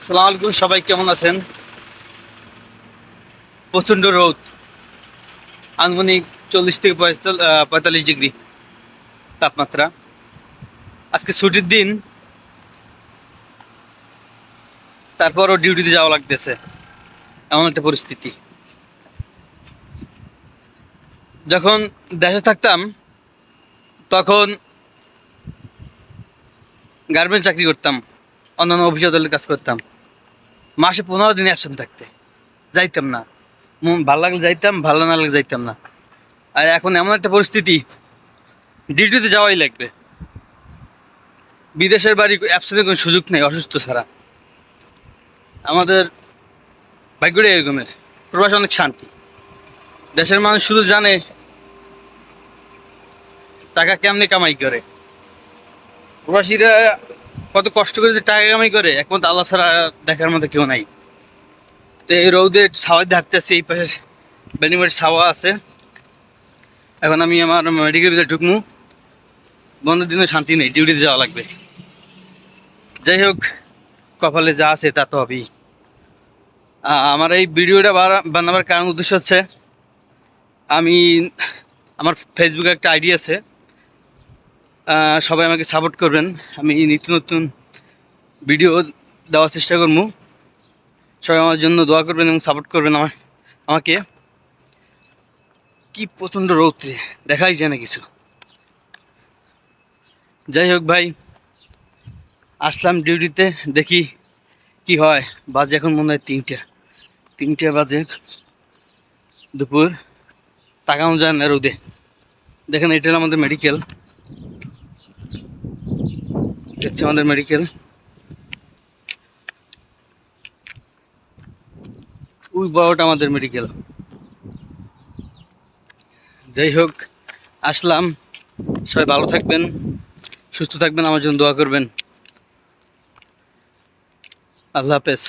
আসসালামু আলাইকুম, সবাই কেমন আছেন? প্রচণ্ড রোদ, আনুমানিক 40 থেকে 45 ডিগ্রি তাপমাত্রা। আজকে ছুটির দিন, তারপরও ডিউটিতে যাওয়া লাগতেছে, এমন একটা পরিস্থিতি। যখন দেশে থাকতাম তখন গার্মেন্টস চাকরি করতাম, অন্যান্য অফিস আদালতের কাজ করতাম। মাসে 15 দিন অ্যাবসেন্ট থাকতে যাইতাম না। ভালো লাগলে যাইতাম, ভালো না লাগলে যাইতাম না। আর এখন এমন একটা পরিস্থিতি, ডিউটিতে যাওয়াই লাগবে। বিদেশের বাড়ি অ্যাবসেন্টের কোনো সুযোগ নেই অসুস্থ ছাড়া। আমাদের ভাগ্যটা এরকমের। প্রবাসে অনেক শান্তি। দেশের মানুষ শুধু জানে টাকা কেমনে কামাই করে। প্রবাসীরা কত কষ্ট করে যে টাকা কামাই করে একমাত্র আল্লাহ ছাড়া দেখার মতো কেউ নাই। তো এই রৌদে ছাওয়ায় হাঁটতেছি, এই পাশে বেনিমারি ছাওয়া আছে। এখন আমি আমার মেডিকেলে ঢুকমু। বন্ধের দিনে শান্তি নেই, ডিউটিতে যাওয়া লাগবে। যাই হোক, কপালে যা আছে তা তো হবেই। আমার এই ভিডিওটা বানাবার কারণ উদ্দেশ্য হচ্ছে, আমি আমার ফেসবুকে একটা আইডি আছে, সবাই আমাকে সাপোর্ট করবেন। আমি নিত্য নতুন ভিডিও দেওয়ার চেষ্টা করবো। সবাই আমার জন্য দোয়া করবেন এবং সাপোর্ট করবেন আমাকে। কি প্রচণ্ড রৌদ্রে, দেখাই যায় না কিছু। যাই হোক ভাই, আসলাম ডিউটিতে, দেখি কি হয়। বাজে এখন মনে হয় 3টা বাজে দুপুর। তাকানো যায় না রোদে। দেখেন, এটা হলো আমাদের মেডিকেল। দেখছি আমাদের মেডিকেল, ওই বড়টা আমাদের মেডিকেল। যাই হোক, আসলাম। সবাই ভালো থাকবেন, সুস্থ থাকবেন, আমার জন্য দোয়া করবেন। আল্লাহ হাফেজ।